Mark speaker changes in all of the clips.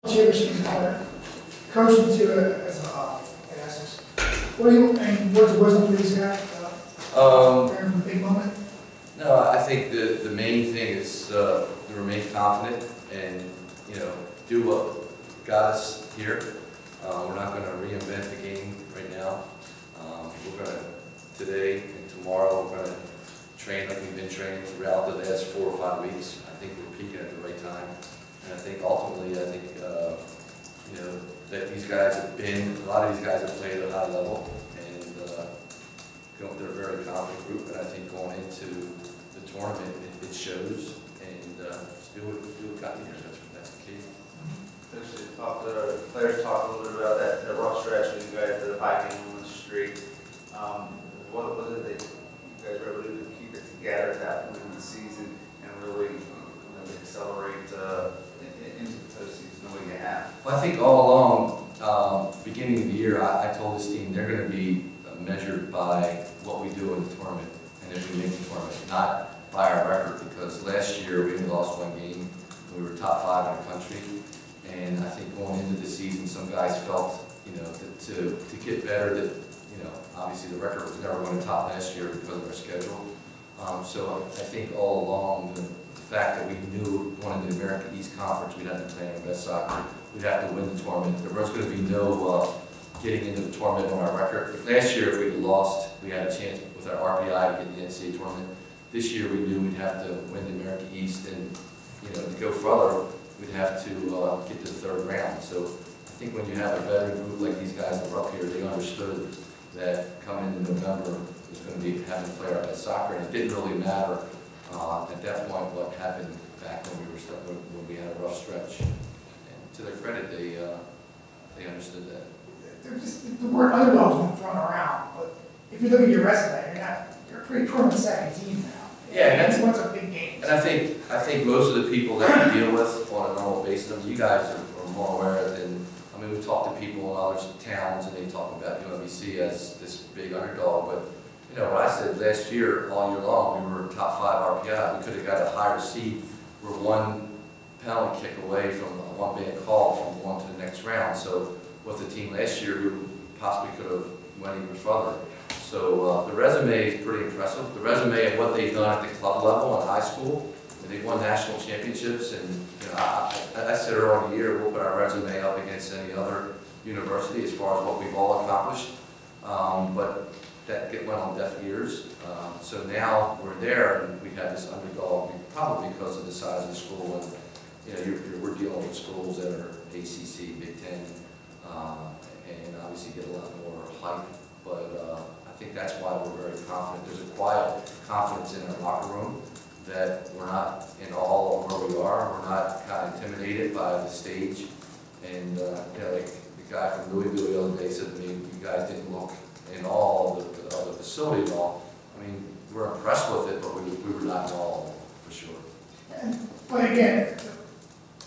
Speaker 1: championship coaching to as a in essence. What do you and what's the wisdom for these guys? Preparing for the big moment.
Speaker 2: No, I think the main thing is to remain confident and do what got us here. We're not going to reinvent the game right now. We're going to today and tomorrow we're going to train like we've been training throughout the last 4 or 5 weeks. I think we're peaking at the right time, and I think ultimately, that these guys have been, a lot of these guys have played at a high level, and they're a very confident group. And I think going into the tournament, it shows, and just do what got me here. That's the key.
Speaker 3: The players talked a little bit about that rough stretch with you guys, the 5-game win streak. What was it that you guys were able to do to keep it together at that point in the season and really accelerate into the postseason the way you have?
Speaker 2: Well, I think all along, beginning of the year, I told this team they're going to be measured by what we do in the tournament and if we make the tournament, not by our record, because last year we only lost 1 game. We were top 5 in the country, and I think going into the season, some guys felt, to get better, that, obviously the record was never going to top last year because of our schedule. So I think all along, the fact that we knew going into the American East Conference, we'd have to play our best soccer, we'd have to win the tournament. There was going to be no getting into the tournament on our record. Last year, if we had lost, we had a chance with our RPI to get the NCAA tournament. This year, we knew we'd have to win the American East, and to go further, we'd have to get to the 3rd round. So I think when you have a veteran group like these guys that were up here, they understood that coming into November was going to be having to play our best soccer, and it didn't really matter at that point what happened back when we had a rough stretch. And to their credit, they understood that.
Speaker 1: The word underdog's been thrown around, but if you look at your resume, you're a pretty proven second team now.
Speaker 2: Yeah, and that's
Speaker 1: what's a big game.
Speaker 2: And I think most of the people that we deal with on a normal basis, you guys are more aware than. I mean, we've talked to people in other towns, and they talk about UMBC as this big underdog. But what I said last year, all year long, we were top 5 RPI. We could have got a higher seed. We're 1 penalty kick away from a 1 bad call from going to the next round. So with the team last year, we possibly could have went even further. So the resume is pretty impressive. The resume of what they've done at the club level in high school, and they've won national championships. And I said earlier in the year, we'll put our resume up against any other university as far as what we've all accomplished. But that went on deaf ears. So now we're there, and we have this underdog, probably because of the size of the school. And we're dealing with schools that are ACC, Big Ten, and obviously get a lot more hype. But I think that's why we're very confident. There's a quiet confidence in our locker room that we're not in awe of where we are. We're not kind of intimidated by the stage. And like the guy from Louisville the other day said to me, you guys didn't look in awe of the facility at all. I mean, we're impressed with it, but we were not in awe for sure.
Speaker 1: But again,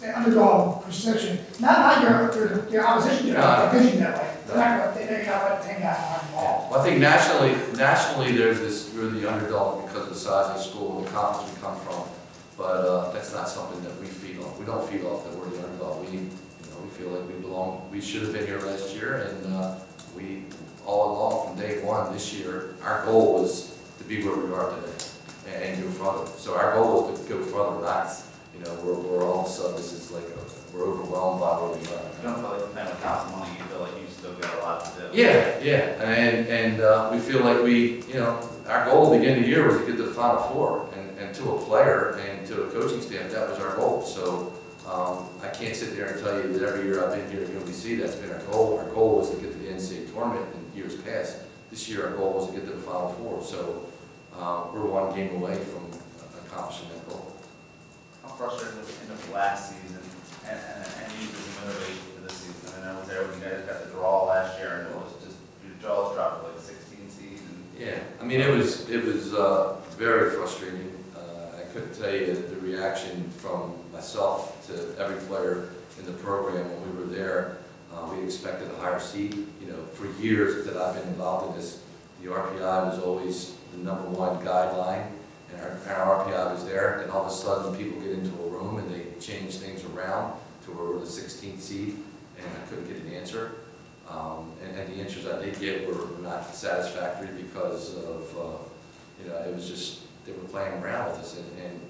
Speaker 1: the underdog perception, not your opposition, your vision that way. They're not going to let 10 guys on the ball.
Speaker 2: Well, I think nationally there's this, we're the underdog because of the size of the school and the conference we come from. But that's not something that we feed off. We don't feed off that we're the underdog. We feel like we belong. We should have been here last year, and we all along from day 1 this year, our goal was to be where we are today and go further. So our goal was to go further, not we're all of a sudden this is like we're overwhelmed by where we are.
Speaker 3: You don't feel like you're playing without some money. You feel like you still got a lot to do.
Speaker 2: Yeah, and we feel like our goal at the beginning of the year was to get to the Final Four, and to a player and to a coaching staff, that was our goal. So I can't sit there and tell you that every year I've been here at UMBC, that's been our goal. Our goal was to get to the NCAA tournament in years past. This year our goal was to get to the Final Four. So we're 1 game away from accomplishing that goal.
Speaker 3: How frustrated was the end of last season and use as a motivation for this season? I mean, I was there when you guys got the draw last year, and it was just your jaws dropped like 16 seed.
Speaker 2: Yeah, I mean it was very frustrating. I couldn't tell you the reaction from myself to every player in the program when we were there. We expected a higher seed. For years that I've been involved in this, the RPI was always the #1 guideline. And our RPI was there, and all of a sudden people get into a room and they change things around to to where we're the 16th seed, and I couldn't get an answer. And the answers I did get were not satisfactory because of, it was just, they were playing around with us, and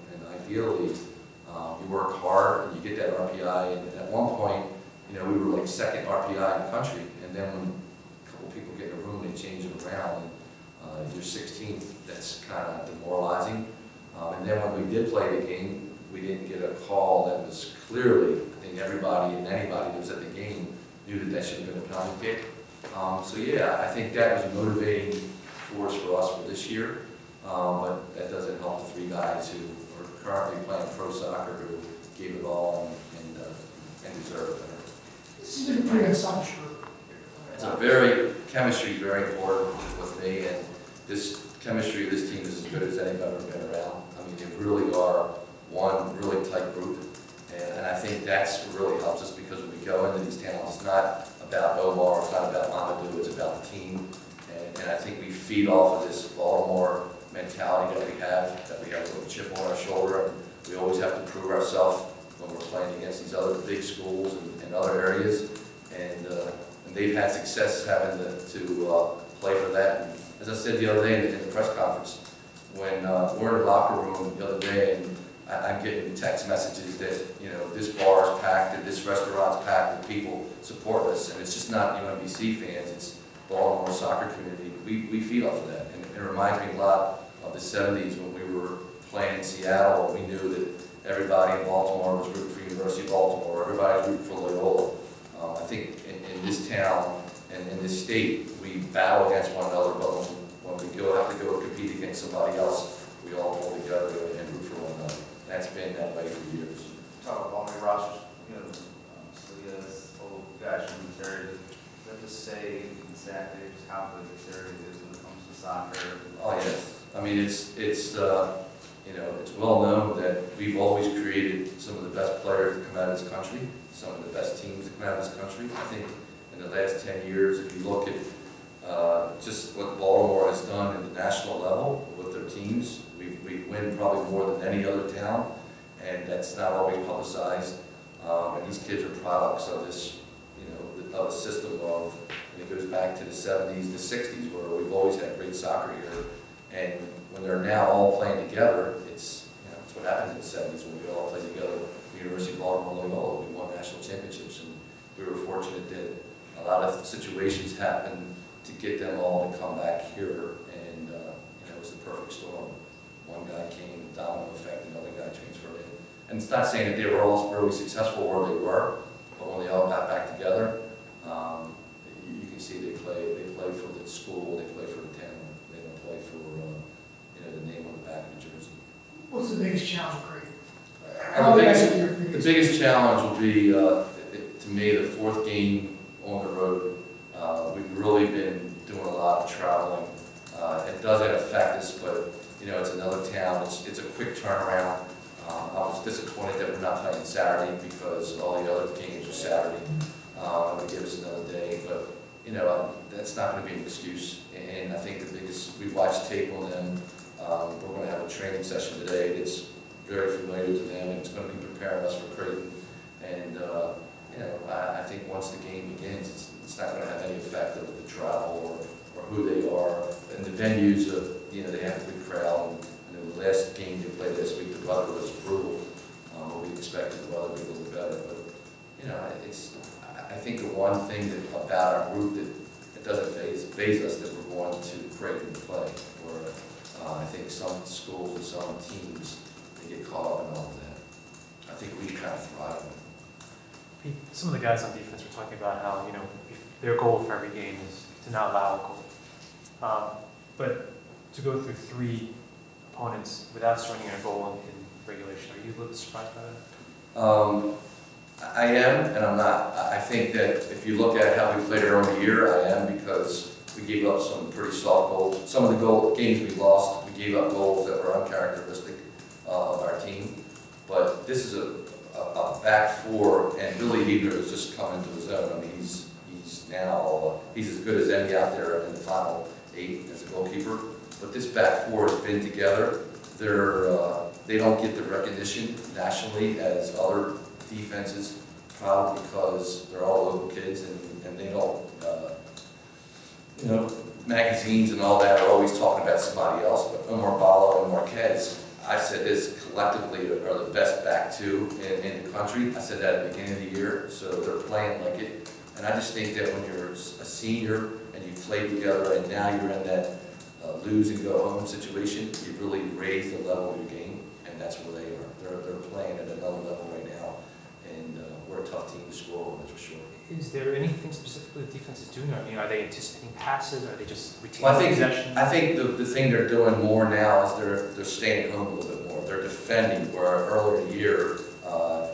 Speaker 2: ideally, you work hard and you get that RPI, and at one point, we were like second RPI in the country, and then when a couple people get in a room, they change it around, and you're 16th, that's kind of demoralizing. And then when we did play the game, we didn't get a call that was clearly, I think everybody and anybody that was at the game knew that should have been a penalty kick. So yeah, I think that was a motivating force for us for this year, but that doesn't help the three guys who are currently playing pro soccer who gave it all and deserve it.
Speaker 1: This is a pretty good soccer group.
Speaker 2: Chemistry is very important with me, and this chemistry of this team is as good as any I've ever been around. I mean, they really are one really tight group, and I think that's what really helps us, because when we go into these towns, it's not about Omar, it's not about Mamadou, it's about the team, and I think we feed off of this Baltimore mentality that we have a little chip on our shoulder, and we always have to prove ourselves when we're playing against these other big schools and other areas, and they've had success having to play for that. And as I said the other day in the press conference, when we're in the locker room the other day, and I'm getting text messages that, this bar is packed, or this restaurant's packed, and people support us, and it's just not UMBC fans, it's Baltimore soccer community. We feed off of that, and it reminds me a lot of the 70s when we were playing in Seattle, and we knew that everybody in Baltimore was rooting for University of Baltimore, everybody was rooting for Loyola. I think in this town and in this state, we battle against one another, but when we have to go compete against somebody else, we all pull together and root for one another. That's been that way for years.
Speaker 3: Talk about my rosters, Salia's old guys from this area. Does that just say exactly just how good this area is when it comes to soccer?
Speaker 2: Oh yes, I mean it's well known that we've always created some of the best players that come out of this country, some of the best teams that come out of this country. I think in the last 10 years, if you look at just what Baltimore has done at the national level with their teams, we win probably more than any other town, and that's not always publicized. And these kids are products of this, of a system of, and it goes back to the 70s, the 60s, where we've always had great soccer here. And when they're now all playing together, it's what happened in the 70s when we all played together. The University of Baltimore Loyola, we won national championships, and we were fortunate that a lot of situations happened to get them all to come back here, and it was the perfect storm. One guy came, domino effect, another guy transferred in. And it's not saying that they were all really successful where they were, but when they all got back together, you can see they play for the school, they play for the town, they don't play for the name on the back of the jersey.
Speaker 1: What's the biggest challenge, Craig?
Speaker 2: The biggest challenge will be, to me, the fourth game on the road. We've really been doing a lot of traveling. It doesn't affect us, but it's another town. It's a quick turnaround. I was disappointed that we're not playing Saturday because all the other games are Saturday. It would give us another day, but that's not going to be an excuse. And I think the biggest, we watched tape on them. We're going to have a training session today that's very familiar to them, and it's going to be preparing us for Creighton. And I think once the game begins, it's not going to have any effect of the travel or who they are. And the venues, they have a good crowd. And the last game they played this week, the weather was brutal. But we expected the weather to be a little better. But I think the one thing about our group that it doesn't phase us that we're going to Creighton to play. Or I think some schools and some teams, they get caught up in all of that. I think we kind of thrive.
Speaker 4: Some of the guys on defense were talking about how, their goal for every game is to not allow a goal. But to go through 3 opponents without surrendering a goal in regulation, are you a little surprised by that?
Speaker 2: I am, and I'm not. I think that if you look at how we played early in the year, I am, because we gave up some pretty soft goals. Some of the games we lost, we gave up goals that were uncharacteristic of our team. But this is a back 4, and Billy Eagler has just come into his own. I mean, he's as good as any out there in the final 8 as a goalkeeper. But this back 4 has been together. They don't get the recognition nationally as other defenses probably because they're all local kids and they don't, you know, magazines and all that are always talking about somebody else, but Omar Ballo and Marquez, I said this collectively are the best back two in the country. I said that at the beginning of the year, so they're playing like it. And I just think that when you're a senior and you played together and now you're in that lose and go home situation, you really raise the level of your game, and that's where they are. They're playing at another level right now, and we're a tough team to score on, that's for sure.
Speaker 4: Is there anything specifically the defense is doing? I mean, are they anticipating passes? Or are they just retaining
Speaker 2: Well,
Speaker 4: possession?
Speaker 2: I think the thing they're doing more now is they're staying home a little bit more. They're defending, where earlier in the year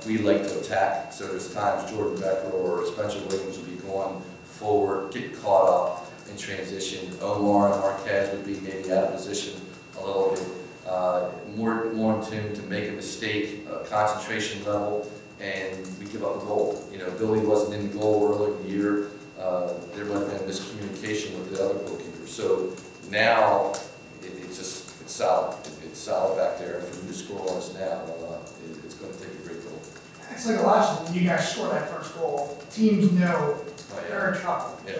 Speaker 2: we like to attack. So there's times Jordan Becker or Spencer Williams would be going forward, getting caught up in transition. Omar and Marquez would be maybe out of position a little bit, more in tune to make a mistake, concentration level, and we give up a goal. You know, Billy wasn't in the goal earlier in the year. There might have been miscommunication with the other goalkeeper. So now it's solid. It's solid back there. And for you to score on us now, it's going to take a great goal.
Speaker 1: It's psychological when you guys score that first goal. Teams know they're in trouble.
Speaker 2: Yeah.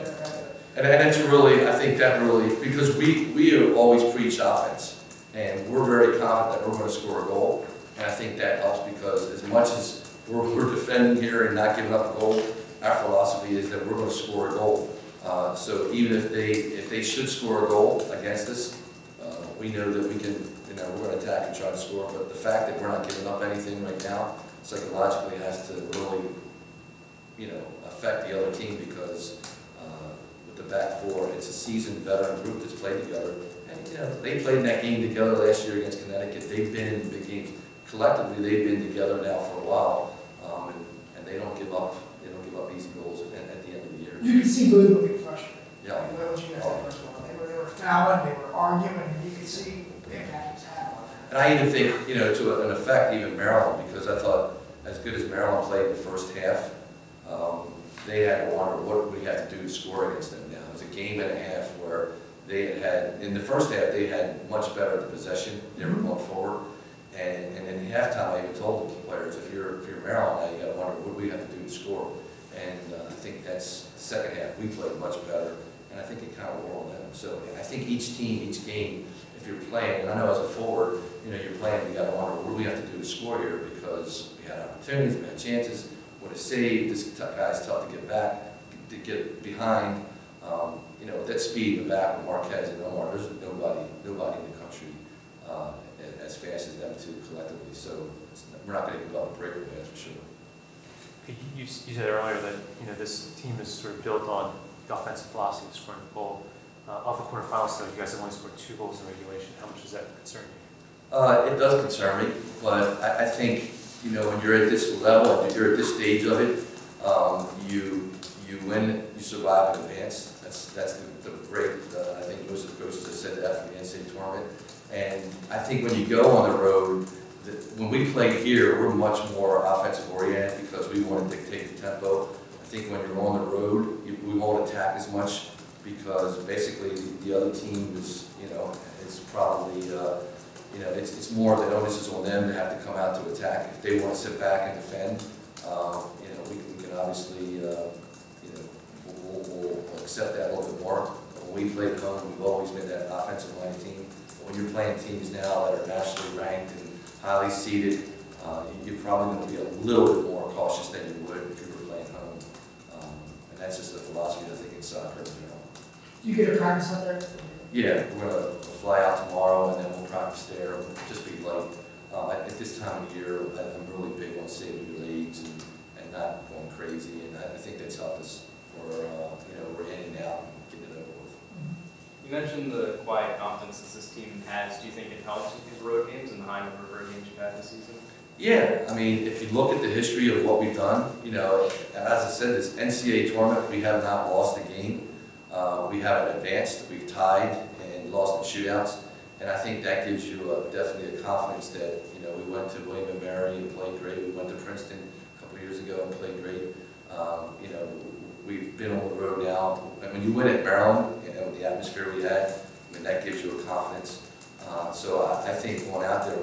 Speaker 2: And that's really, I think that really, because we always preach offense, and we're very confident that we're going to score a goal. And I think that helps because as much as we're defending here and not giving up a goal, our philosophy is that we're going to score a goal. So even if they should score a goal against us, we know that we can, you know, we're going to attack and try to score. But the fact that we're not giving up anything right now, psychologically has to really, you know, affect the other team because with the back four, it's a seasoned veteran group that's played together. And, you know, they played in that game together last year against Connecticut. They've been in the big games. Collectively, they've been together now for a while, and they don't give up. They don't give up easy goals at the end of the year.
Speaker 1: You can see Billy looking frustrated.
Speaker 2: Yeah.
Speaker 1: What you guys said first of all. They were fouling, they were arguing, and you could see the impact it's had on them.
Speaker 2: And I even think, you know, to an effect, even Maryland, because I thought as good as Maryland played in the first half, they had to wonder what we have to do to score against them now. It was a game and a half where they had in the first half, they had much better the possession. They were going forward. And in halftime, I even told the players, if you're Maryland now, you got to wonder what we have to do to score. And I think that's the second half. We played much better, and I think it kind of wore on them. So I think each team, each game, if you're playing, and I know as a forward, you know, you're playing, you got to wonder what do we have to do to score here because we had opportunities, we had chances. What a save! This guy's tough to get back, to get behind. You know, that speed in the back with Marquez and Omar, there's nobody in the country as fast as them two collectively. So we're not going to give up a breakaway, that's for sure.
Speaker 4: You said earlier that, you know, this team is sort of built on the offensive philosophy of scoring a goal. Off the quarterfinals, though, you guys have only scored 2 goals in regulation. How much does that concern you?
Speaker 2: It does concern me, but I think, you know, when you're at this level, when you're at this stage of it, you win, you survive and advance. That's the great, I think most of the coaches have said that for the NCAA tournament. And I think when you go on the road, when we play here, we're much more offensive oriented because we want to dictate the tempo. I think when you're on the road, we won't attack as much because basically the other team is, you know, it's probably, you know, it's more the onus is on them to have to come out to attack. If they want to sit back and defend, you know, we can obviously, you know, we'll accept that a little bit more. But when we play at home, we've always been that offensive-minded team. But when you're playing teams now that are nationally ranked and highly seeded, you're probably going to be a little bit more cautious than you would if you were playing home. And that's just the philosophy, I think, in soccer in general.
Speaker 1: Do you get a practice out there?
Speaker 2: Yeah, we're going to fly out tomorrow and then we'll practice there. Just be light. At this time of the year, I'm really big on saving your legs and not going crazy. And I think that's helped us for, you know, we're in and out and getting it over with.
Speaker 5: You mentioned the quiet confidence that this team has. Do you think it helps with these road games and the high number of road games you've had this season?
Speaker 2: Yeah, I mean, if you look at the history of what we've done, you know, as I said, this NCAA tournament, we have not lost a game. We haven't advanced, we've tied and lost in shootouts. And I think that gives you definitely a confidence that, you know, we went to William & Mary and played great. We went to Princeton a couple of years ago and played great. You know, we've been on the road now. And when you win at Maryland, you know, the atmosphere we had, I mean, that gives you a confidence. So I think going out there